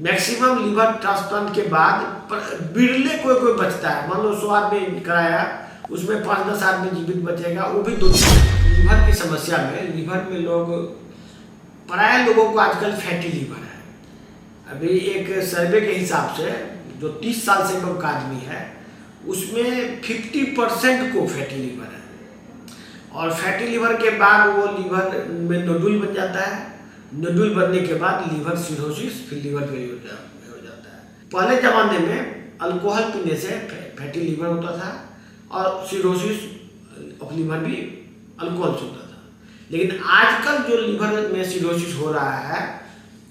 Maximum liver transplant के बाद बिरले कोई बचता है। मान लो 100 आदमी कराया, उसमें 5-10 आदमी जीवित बचेगा, वो भी 2 लीवर की समस्या में लीवर में लोग प्राय लोगों को आजकल फैटी लीवर है। अभी एक सर्वे के हिसाब से जो 30 साल से कम का आदमी है उसमें 50% को फैटी लीवर है, और फैटी लीवर के बाद वो लीवर में नोडुल बन जाता है। नोडुल बनने के बाद लीवर सिरोसिस, फिर लीवर फेलियर हो जाता है। पहले ज़माने में अल्कोहल पीने से फैटी लीवर होता था और सिरोसिस ऑफ लीवर भी अल्कोहल से होता था। लेकिन आजकल जो लीवर में सिरोसिस हो रहा है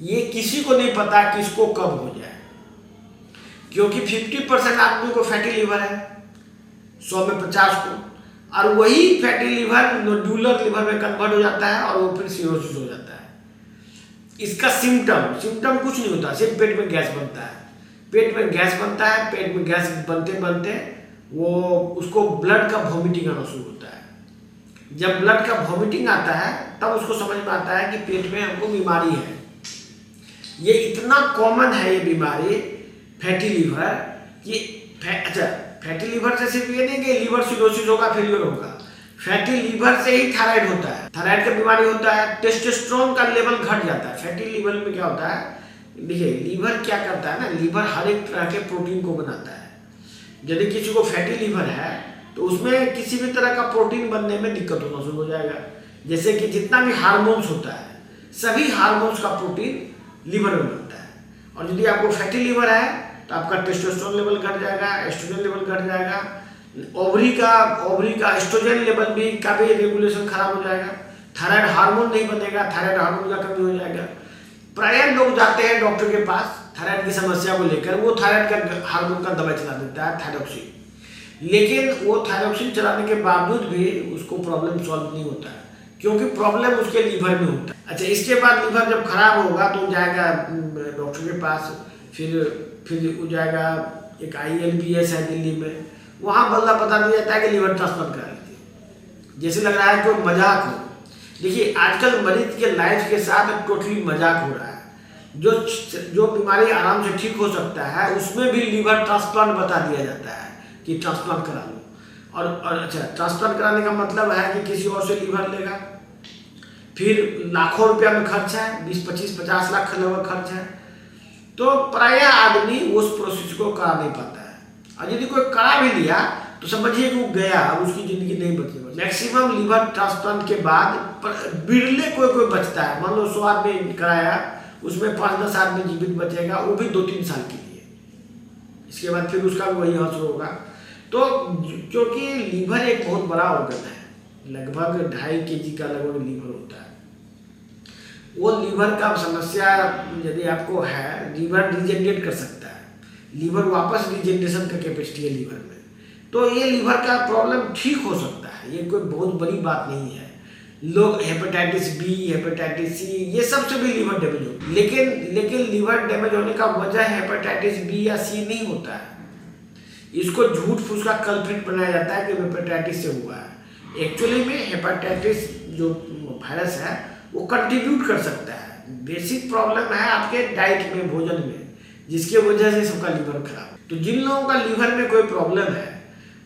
ये किसी को नहीं पता किसको कब हो जाए, क्योंकि 50% आदमी को फैटी लीवर है, 100 में 50 को, और वही फैटी लीवर नोडुलर लीवर में कन्वर्ट हो जाता है और वो फिर सिरोसिस हो जाता है। इसका सिम्टम कुछ नहीं होता, सिर्फ पेट में गैस बनता है। पेट में गैस बनता है, पेट में गैस बनते बनते वो उसको ब्लड का वॉमिटिंग आना शुरू होता है। जब ब्लड का वॉमिटिंग आता है तब उसको समझ में आता है कि पेट में हमको बीमारी है। ये इतना कॉमन है ये बीमारी फैटी लीवर कि फैटी लीवर से सिर्फ ये नहीं कि लीवर सिरोसिस होगा, फेलियर होगा। फैटी लीवर से ही थायराइड होता है, थायराइड का बीमारी होता है, टेस्टोस्टेरोन का लेवल घट जाता है। फैटी लीवर में क्या होता है, देखिए लीवर क्या करता है ना, लीवर हर एक तरह के प्रोटीन को बनाता है। यदि किसी को फैटी लीवर है तो उसमें किसी भी तरह का प्रोटीन बनने में दिक्कत होना शुरू हो जाएगा। जैसे कि जितना भी हार्मोन्स होता है सभी हार्मोन्स का प्रोटीन लीवर में बनता है, और यदि आपको फैटी लीवर है तो आपका टेस्टोस्टेरोन लेवल घट जाएगा, एस्ट्रोजन लेवल घट जाएगा, ओवरी का एस्ट्रोजन लेवल भी का भी रेगुलेशन खराब हो जाएगा, थायराइड हार्मोन नहीं बनेगा, थायराइड हार्मोन का कमी हो जाएगा। प्राय लोग जाते हैं डॉक्टर के पास थायराइड की समस्या को लेकर, वो थायराइड का हार्मोन का दवाई चला देता है थायरोक्सिन, लेकिन वो थायरोक्सिन चलाने के बावजूद भी उसको प्रॉब्लम सॉल्व नहीं होता है, क्योंकि प्रॉब्लम उसके लीवर में होता है। अच्छा, इसके बाद लीवर जब खराब होगा तो जाएगा डॉक्टर के पास, फिर वो जाएगा एक ILBS है दिल्ली में, वहाँ बल्ला बता दिया जाता है कि लीवर ट्रांसप्लांट करा लीजिए। जैसे लग रहा है कोई मजाक हो। देखिए आजकल मरीज के लाइफ के साथ टोटली मजाक हो रहा है। जो बीमारी आराम से ठीक हो सकता है उसमें भी लीवर ट्रांसप्लांट बता दिया जाता है कि ट्रांसप्लांट करा लो। और अच्छा, ट्रांसप्लांट कराने का मतलब है कि किसी और से लीवर लेगा, फिर लाखों रुपया में खर्च है, 20-25-50 लाख लगभग खर्च है। तो प्राय आदमी उस प्रोसेस को करा नहीं पाता है, और यदि कोई करा भी लिया तो समझिए कि वो गया, अब उसकी ज़िंदगी नहीं बची। मैक्सिमम लीवर ट्रांसप्लांट के बाद बिरले कोई बचता है। मान लो 100 आदमी कराया, उसमें 5-10 आदमी जीवित बचेगा, वो भी 2-3 साल के लिए। इसके बाद फिर उसका भी वही हासिल होगा। तो क्योंकि लीवर एक बहुत बड़ा ऑर्गन है, लगभग 2.5 kg का लगभग लीवर होता है। वो लीवर का समस्या यदि आपको है, लीवर रीजेनरेट कर सकता है, लीवर वापस रीजेनरेशन का कैपेसिटी है लीवर में, तो ये लीवर का प्रॉब्लम ठीक हो सकता है। ये कोई बहुत बड़ी बात नहीं है। लोग हेपेटाइटिस B, हेपेटाइटिस C ये सब से भी लीवर डैमेज होता है, लेकिन लीवर डैमेज होने का वजह हेपेटाइटिस B या C नहीं होता है। इसको झूठ फूस का कल्प्रिट बनाया जाता है कि हेपेटाइटिस से हुआ है। एक्चुअली में हेपेटाइटिस जो वायरस है वो कंट्रीब्यूट कर सकता है। बेसिक प्रॉब्लम है आपके डाइट में, भोजन में, जिसके वजह से सबका लीवर खराब। तो जिन लोगों का लीवर में कोई प्रॉब्लम है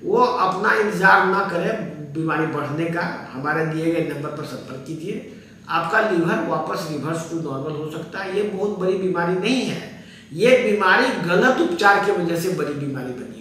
वो अपना इंतजार ना करें बीमारी बढ़ने का, हमारे दिए गए नंबर पर संपर्क कीजिए। आपका लीवर वापस रिवर्स टू नॉर्मल हो सकता है। ये बहुत बड़ी बीमारी नहीं है, ये बीमारी गलत उपचार की वजह से बड़ी बीमारी बनी।